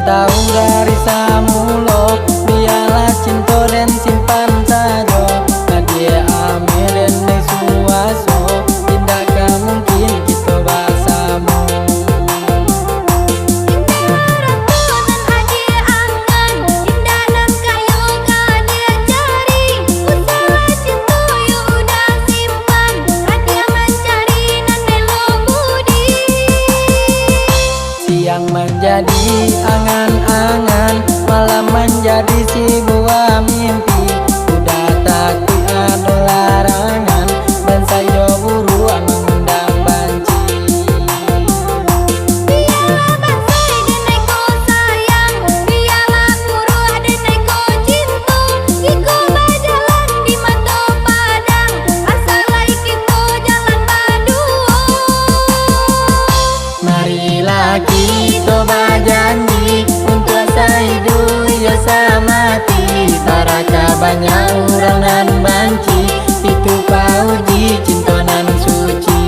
tahu dari samulo, biarlah cinta dan simpan saja. Nadia amir dan suaso, tindakkah mungkin kita bersama. Siang menjadi angan-angan, malam menjadi sebuah mimpi. Udah takut ada larangan, dan saya buruan mengundang banci. Biarlah bansai dan neko sayang, biarlah buruh dan neko cinta. Iko berjalan di mata padang, asal kita jalan berdua. Marilah kita berjanji untuk sehidup ya semati. Tarakah banyak orang nan banci, itu pauji cinta nan suci.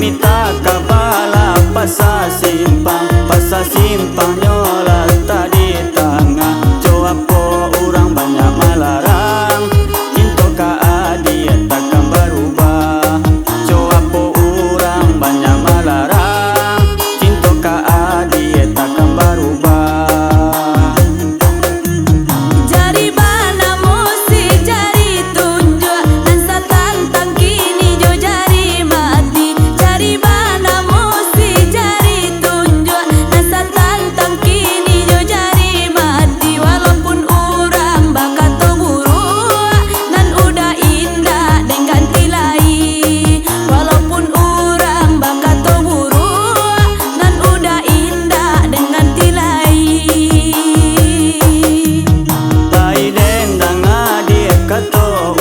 cerita kabala pasal simpang nyola tadi tengah coapo orang banyak malarang cinta ka adia takkan berubah coapo orang banyak malarang cinta ka adia takkan berubah. Jari bana musi jari tunjuk dan satantang kini jo jari mati. Jari bana musi jari tunjuk dan satantang kini jo jari mati. Walaupun orang bakat to buruk dan udah indah dengan tilai. Walaupun orang bakat to buruk dan udah indah dengan tilai. Lai dendang adik kato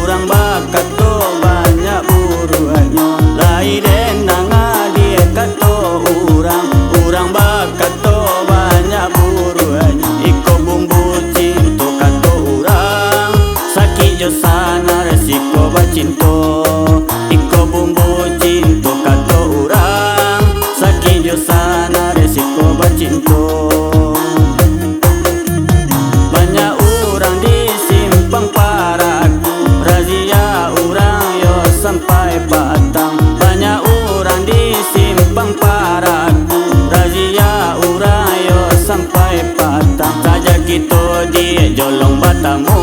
orang bakat to banyak buruannya. Lai dendang adik kato orang bakat to banyak buruannya. Iko bumbu cinta kato orang sakit jo sana resiko bacinto. Iko bumbu cinta kato orang sakit jo sana resiko bacinto. Banyak orang di simpang paraku, razia orang yo sampai patang. Banyak orang di simpang paraku, razia orang yo sampai patang. Saja kita di jolong batamu,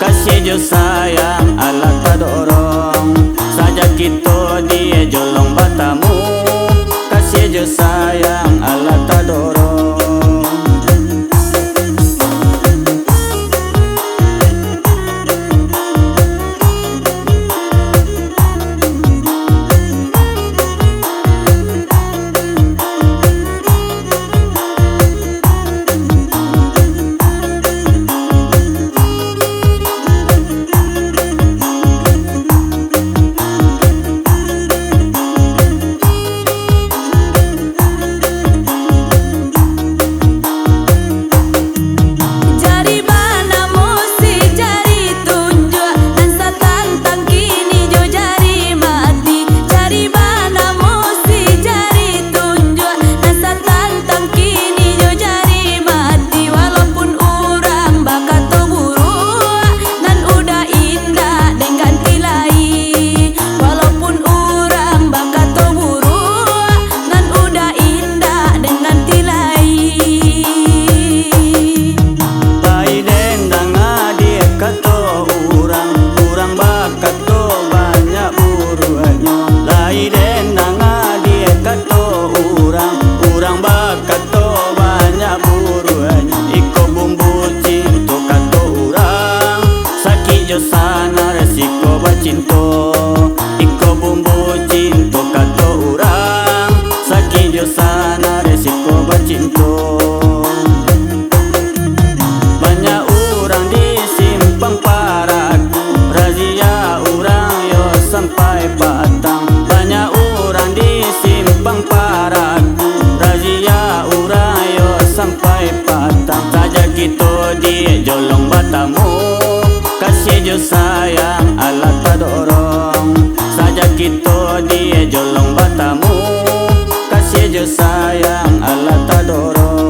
kasih jo sayang ala tak dorong. Saja kita di jolong batamu, kasih jo sayang ala tak dorong. Jari bana musi jari tunjuk dan satantang kini jo jari mati. Jari bana musi jari tunjuk dan satantang kini jo jari mati. Walaupun orang bakat to buruk dan udah indah dengan tilai. Walaupun orang bakat to buruk dan udah indah dengan tilai. Lai dendang adik kato orang bakat to banyak buruannya. Lai dendang adik kato orang bakat to banyak buruannya. Iko bumbu cinta kato orang sakit jo sana resiko bacinto. Iko bumbu cinta kato orang sakit jo sana resiko bacinto. Banyak orang di simpang paraku, razia orang yo sampai patang. Banyak orang di simpang paraku, razia orang yo sampai patang. Saja kita di jolong batamu, kasih jo sayang ala tak dorong. Saja kita di jolong batamu, kasih jo sayang ala tak dorong.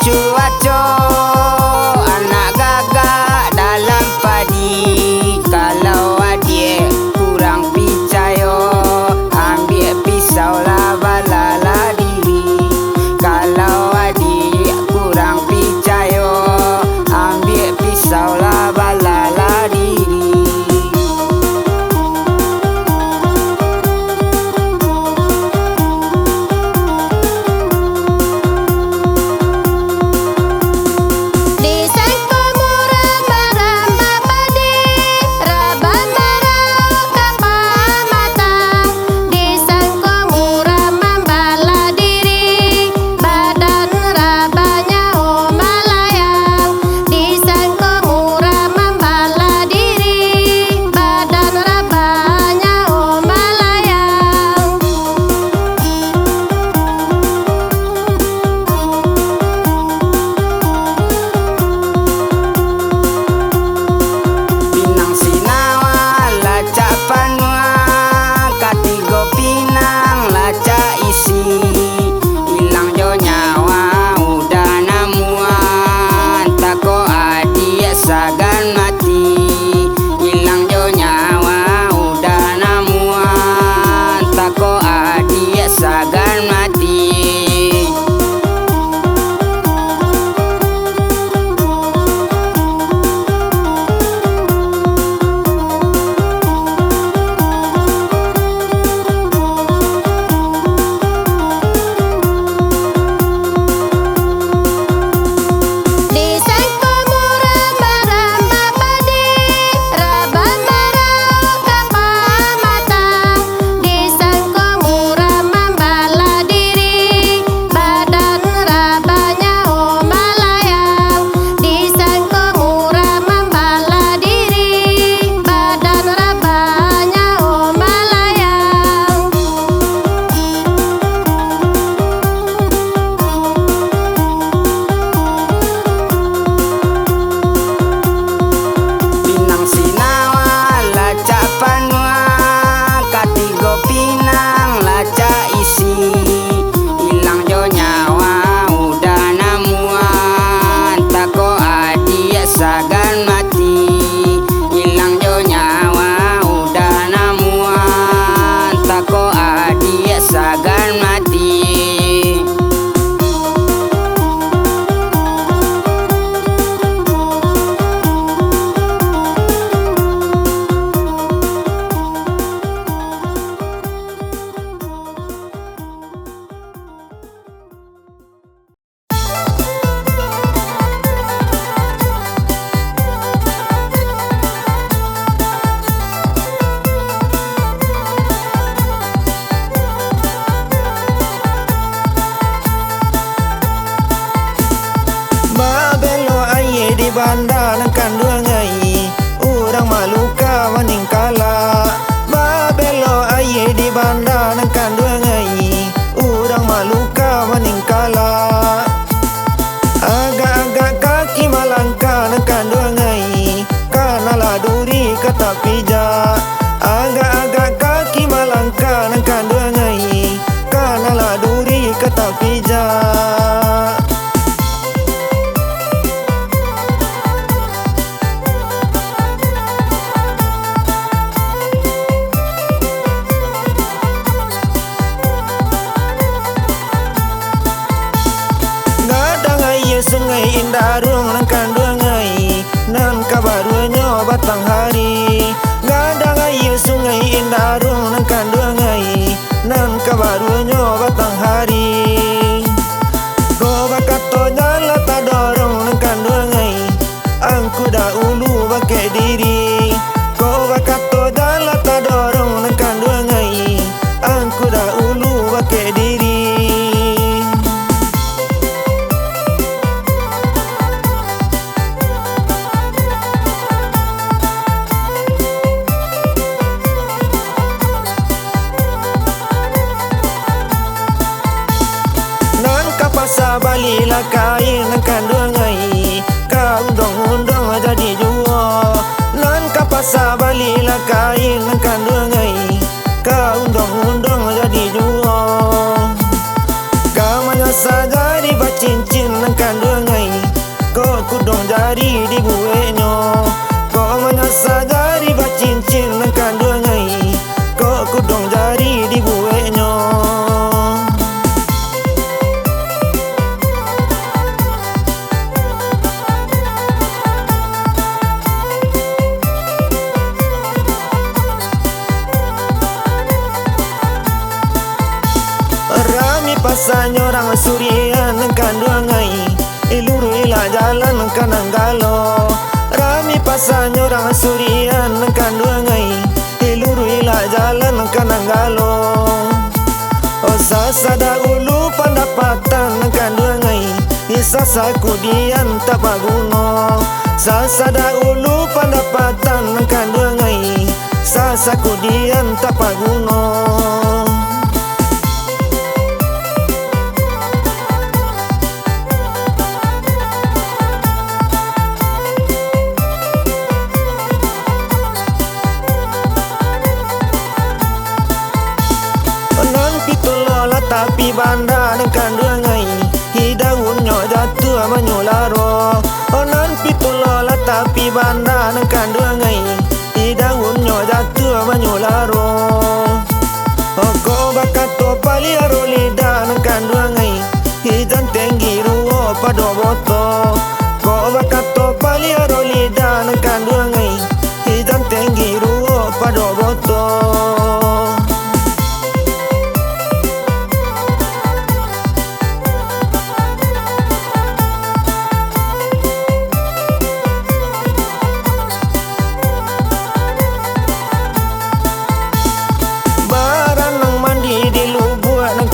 cuaco anak gagak dalam padi. Kalau adik kurang picayo, ambil pisau lah balala diri. Kalau adik kurang picayo, ambil pisau lah balala diri. Banda nang kandung ngai urang maluka maning kala. Babelo aye di banda nang kandung ngai urang maluka maning kala. Agak-agak kaki malangka nang kandung ngai kana laduri kata pija. Agak-agak kaki malangka nang kandung ngai kana laduri kata pija. Sungai Indarung nang kandung ngai nan kabarunya batang hari. Gadang ayu Sungai Indarung nang kandung ngai nan kabarunya batang hari. Ko bakato nyala ta dorong nang kandung ngai angku dah ulu bake diri. Ko bakato nyala ta dorong nang kandung ngai angku dah ulu bake diri. Pasa balila kain nang kandung ngai ka undong-undong jadi juo. Nan ka pasa balila kain nang kandung ngai ka undong-undong jadi juo. Ka manya saja di bacincin nang kandung pasanyo orang surian kandung ngai iluru ila jalan kanang galo. Rami pasanyo orang surian kandung ngai iluru ila jalan kanang galo. Sasada ulu pendapatan kandung ngai isasa kudian tapaguno. Sasada ulu pendapatan kandung ngai sasa kudian tapaguno. Tapi banda dan kandung ngai hidaun nyo jatuh menyularo. Onan pitulola tapi banda dan kandung ngai hidaun nyo jatuh menyularo. Ko bakato paliaro lidah dan kandung ngai hijan tinggi ruo pado boto. Ko bakato paliaro lidah dan kandung ngai hijan tinggi ruo pado boto.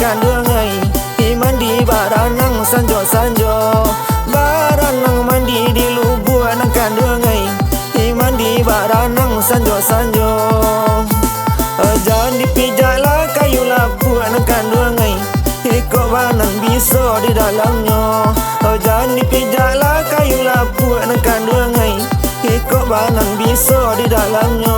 Kandung ngai mandi baranang sanjo sanjo. Baranang mandi di lubuan kandung ngai mandi baranang sanjo sanjo. Jangan dipijala kayu lapuan kandung ngai iko banan biso di dalamnya. Jangan dipijala kayu lapuan kandung ngai iko banan biso di dalamnya.